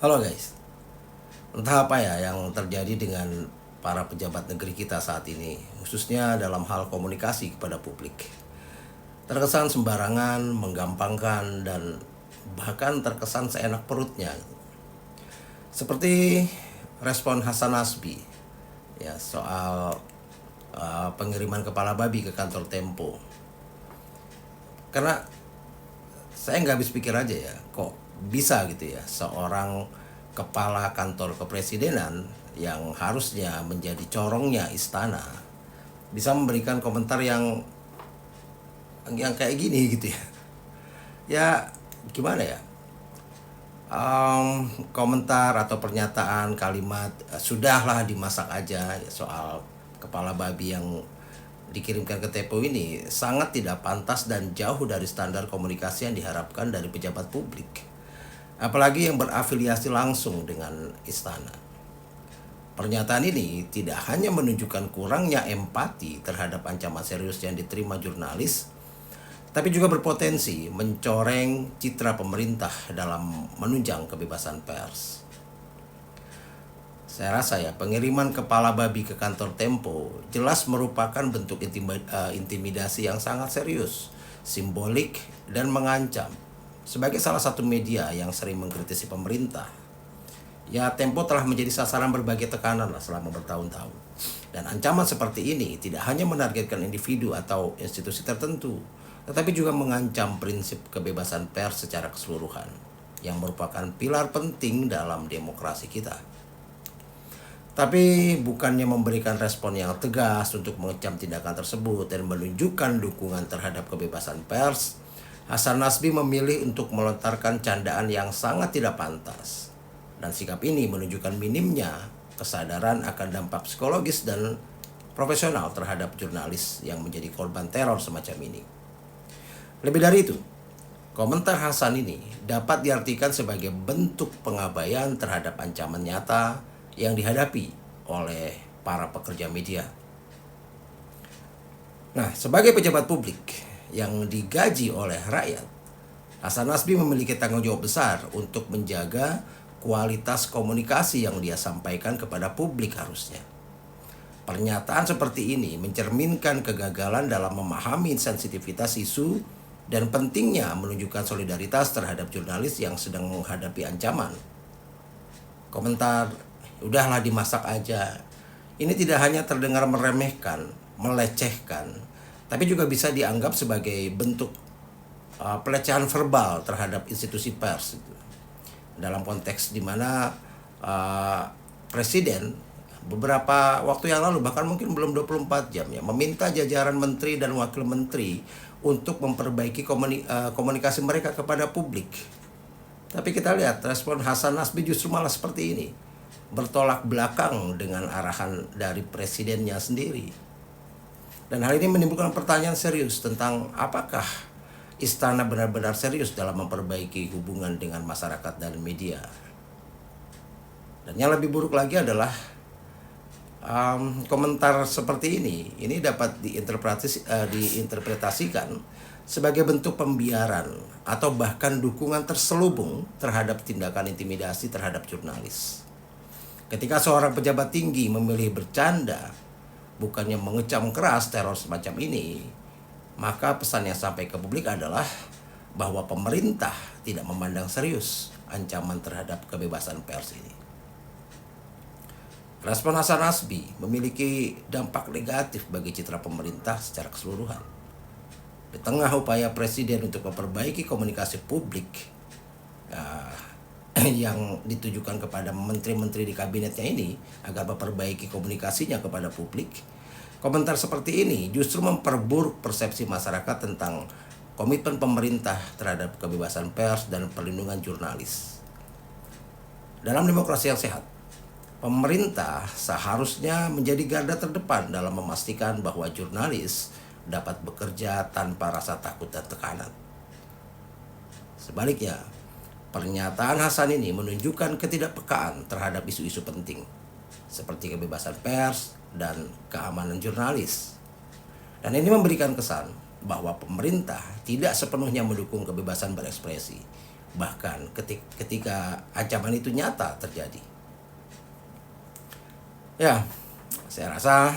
Halo guys, entah apa ya yang terjadi dengan para pejabat negeri kita saat ini, khususnya dalam hal komunikasi kepada publik. Terkesan sembarangan, menggampangkan, dan bahkan terkesan seenak perutnya. Seperti respon Hasan Nasbi ya soal pengiriman kepala babi ke kantor Tempo. Karena saya nggak habis pikir aja ya, kok bisa gitu ya seorang kepala kantor kepresidenan yang harusnya menjadi corongnya istana bisa memberikan komentar yang kayak gini gitu ya. Ya gimana ya? Komentar atau pernyataan kalimat sudahlah dimasak aja ya, soal kepala babi yang dikirimkan ke Tempo ini sangat tidak pantas dan jauh dari standar komunikasi yang diharapkan dari pejabat publik. Apalagi yang berafiliasi langsung dengan istana. Pernyataan ini tidak hanya menunjukkan kurangnya empati terhadap ancaman serius yang diterima jurnalis, tapi juga berpotensi mencoreng citra pemerintah dalam menunjang kebebasan pers. Saya rasa ya pengiriman kepala babi ke kantor Tempo jelas merupakan bentuk intimidasi yang sangat serius, simbolik, dan mengancam. Sebagai salah satu media yang sering mengkritisi pemerintah, ya Tempo telah menjadi sasaran berbagai tekanan selama bertahun-tahun. Dan ancaman seperti ini tidak hanya menargetkan individu atau institusi tertentu, tetapi juga mengancam prinsip kebebasan pers secara keseluruhan, yang merupakan pilar penting dalam demokrasi kita. Tapi bukannya memberikan respon yang tegas untuk mengecam tindakan tersebut dan menunjukkan dukungan terhadap kebebasan pers, Hasan Nasbi memilih untuk melontarkan candaan yang sangat tidak pantas. Dan sikap ini menunjukkan minimnya kesadaran akan dampak psikologis dan profesional terhadap jurnalis yang menjadi korban teror semacam ini. Lebih dari itu, komentar Hasan ini dapat diartikan sebagai bentuk pengabaian terhadap ancaman nyata yang dihadapi oleh para pekerja media. Nah, sebagai pejabat publik yang digaji oleh rakyat, Hasan Nasbi memiliki tanggung jawab besar untuk menjaga kualitas komunikasi yang dia sampaikan kepada publik harusnya. Pernyataan seperti ini mencerminkan kegagalan dalam memahami sensitivitas isu dan pentingnya menunjukkan solidaritas terhadap jurnalis yang sedang menghadapi ancaman. Komentar udahlah dimasak aja ini tidak hanya terdengar meremehkan, melecehkan, tapi juga bisa dianggap sebagai bentuk pelecehan verbal terhadap institusi pers. Dalam konteks di mana Presiden beberapa waktu yang lalu, bahkan mungkin belum 24 jam ya, meminta jajaran menteri dan wakil menteri untuk memperbaiki komunikasi mereka kepada publik. Tapi kita lihat respon Hasan Nasbi justru malah seperti ini, bertolak belakang dengan arahan dari presidennya sendiri. Dan hal ini menimbulkan pertanyaan serius tentang apakah istana benar-benar serius dalam memperbaiki hubungan dengan masyarakat dan media. Dan yang lebih buruk lagi adalah komentar seperti ini dapat diinterpretasikan sebagai bentuk pembiaran atau bahkan dukungan terselubung terhadap tindakan intimidasi terhadap jurnalis. Ketika seorang pejabat tinggi memilih bercanda, bukannya mengecam keras teror semacam ini, maka pesan yang sampai ke publik adalah bahwa pemerintah tidak memandang serius ancaman terhadap kebebasan pers ini. Respon Hasan Nasbi memiliki dampak negatif bagi citra pemerintah secara keseluruhan. Di tengah upaya Presiden untuk memperbaiki komunikasi publik yang ditujukan kepada menteri-menteri di kabinetnya ini agar memperbaiki komunikasinya kepada publik, komentar seperti ini justru memperburuk persepsi masyarakat tentang komitmen pemerintah terhadap kebebasan pers dan perlindungan jurnalis. Dalam demokrasi yang sehat, pemerintah seharusnya menjadi garda terdepan dalam memastikan bahwa jurnalis dapat bekerja tanpa rasa takut dan tekanan. Sebaliknya, pernyataan Hasan ini menunjukkan ketidakpekaan terhadap isu-isu penting seperti kebebasan pers dan keamanan jurnalis. Dan ini memberikan kesan bahwa pemerintah tidak sepenuhnya mendukung kebebasan berekspresi, bahkan ketika ancaman itu nyata terjadi. Ya, saya rasa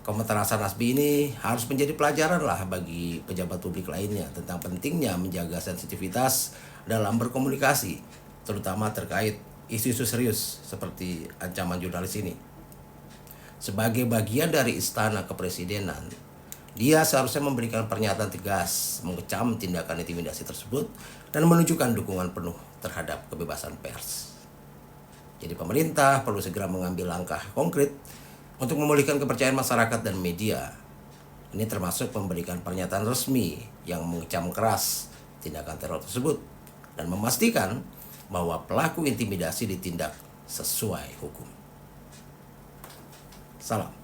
komentar Hasan Nasbi ini harus menjadi pelajaran lah bagi pejabat publik lainnya tentang pentingnya menjaga sensitivitas dalam berkomunikasi, terutama terkait isu-isu serius seperti ancaman jurnalis ini. Sebagai bagian dari istana kepresidenan, dia seharusnya memberikan pernyataan tegas, mengecam tindakan intimidasi tersebut, dan menunjukkan dukungan penuh terhadap kebebasan pers. Jadi pemerintah perlu segera mengambil langkah konkret untuk memulihkan kepercayaan masyarakat dan media. Ini termasuk memberikan pernyataan resmi yang mengecam keras tindakan teror tersebut dan memastikan bahwa pelaku intimidasi ditindak sesuai hukum. Salam.